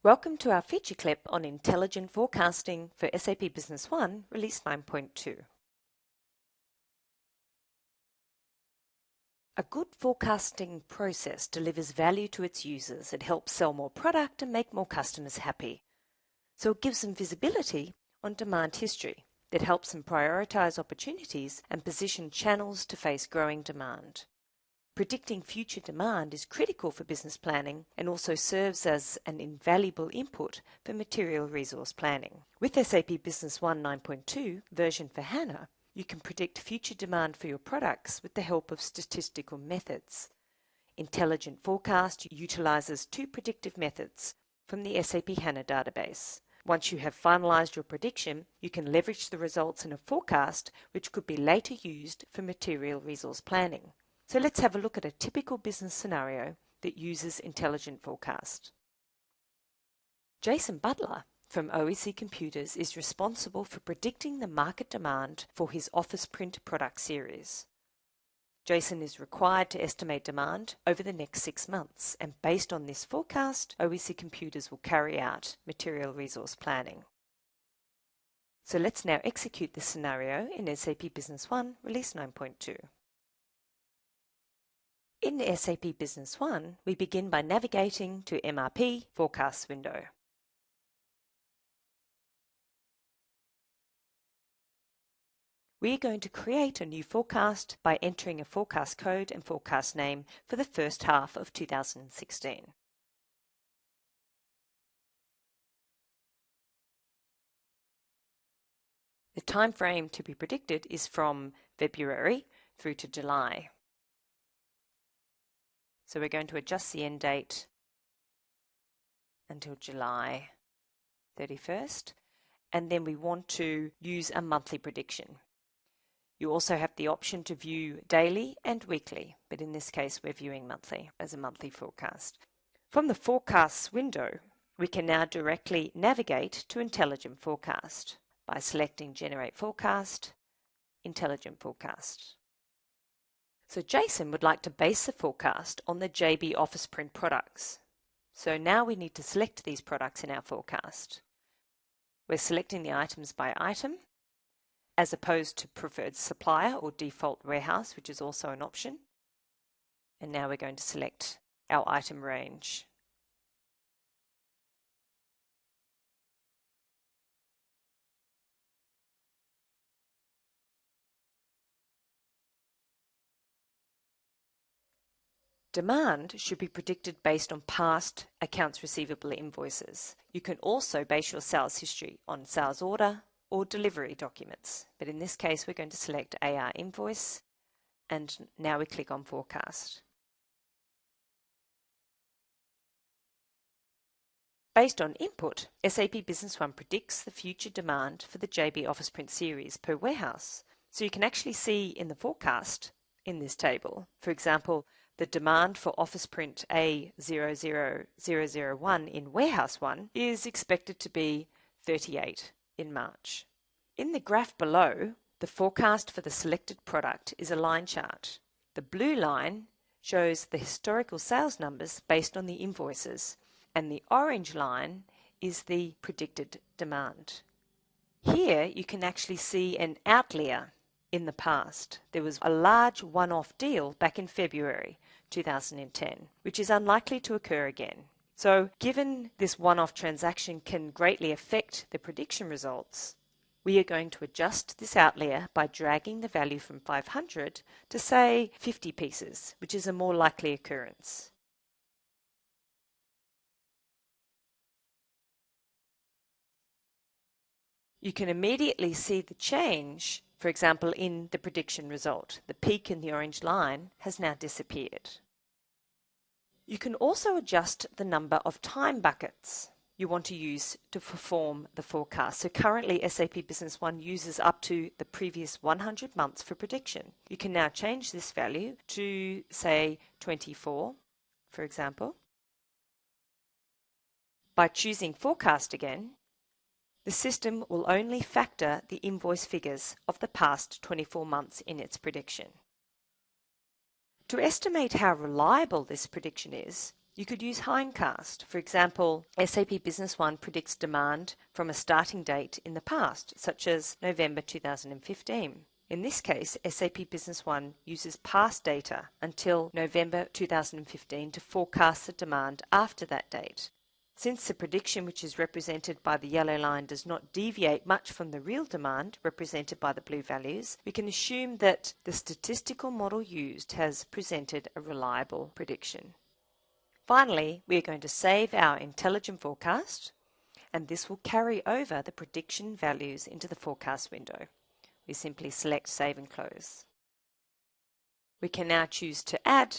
Welcome to our feature clip on intelligent forecasting for SAP Business One, Release 9.2. A good forecasting process delivers value to its users. It helps sell more product and make more customers happy. So it gives them visibility on demand history that helps them prioritize opportunities and position channels to face growing demand. Predicting future demand is critical for business planning and also serves as an invaluable input for material resource planning. With SAP Business One 9.2 version for HANA, you can predict future demand for your products with the help of statistical methods. Intelligent Forecast utilizes two predictive methods from the SAP HANA database. Once you have finalized your prediction, you can leverage the results in a forecast which could be later used for material resource planning. So let's have a look at a typical business scenario that uses intelligent forecast. Jason Butler from OEC Computers is responsible for predicting the market demand for his office print product series. Jason is required to estimate demand over the next 6 months, and based on this forecast, OEC Computers will carry out material resource planning. So let's now execute this scenario in SAP Business One, Release 9.2. In SAP Business One, we begin by navigating to MRP Forecast window. We are going to create a new forecast by entering a forecast code and forecast name for the first half of 2016. The time frame to be predicted is from February through to July. So we're going to adjust the end date until July 31st, and then we want to use a monthly prediction. You also have the option to view daily and weekly, but in this case we're viewing monthly as a monthly forecast. From the forecasts window, we can now directly navigate to Intelligent Forecast by selecting Generate Forecast, Intelligent Forecast. So Jason would like to base the forecast on the JB Office Print products. So now we need to select these products in our forecast. We're selecting the items by item, as opposed to preferred supplier or default warehouse, which is also an option. And now we're going to select our item range. Demand should be predicted based on past accounts receivable invoices. You can also base your sales history on sales order or delivery documents, but in this case we're going to select AR invoice, and now we click on Forecast. Based on input, SAP Business One predicts the future demand for the JB Office Print series per warehouse. So you can actually see in the forecast in this table, for example, the demand for Office Print A00001 in Warehouse 1 is expected to be 38 in March. In the graph below, the forecast for the selected product is a line chart. The blue line shows the historical sales numbers based on the invoices, and the orange line is the predicted demand. Here you can actually see an outlier in the past. There was a large one-off deal back in February 2010, which is unlikely to occur again. So given this one-off transaction can greatly affect the prediction results, we are going to adjust this outlier by dragging the value from 500 to say 50 pieces, which is a more likely occurrence. You can immediately see the change, for example, in the prediction result. The peak in the orange line has now disappeared. You can also adjust the number of time buckets you want to use to perform the forecast. So currently SAP Business One uses up to the previous 100 months for prediction. You can now change this value to say 24, for example. By choosing Forecast again, the system will only factor the invoice figures of the past 24 months in its prediction. To estimate how reliable this prediction is, You could use hindcast. For example, SAP Business One predicts demand from a starting date in the past, such as November 2015. In this case, SAP Business One uses past data until November 2015 to forecast the demand after that date. Since the prediction, which is represented by the yellow line, does not deviate much from the real demand, represented by the blue values, we can assume that the statistical model used has presented a reliable prediction. Finally, we are going to save our intelligent forecast, and this will carry over the prediction values into the forecast window. We simply select Save and Close. We can now choose to add,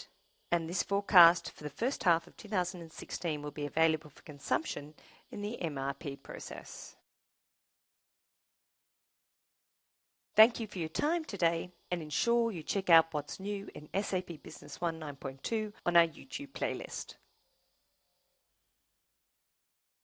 and this forecast for the first half of 2016 will be available for consumption in the MRP process. Thank you for your time today, and ensure you check out what's new in SAP Business One 9.2 on our YouTube playlist.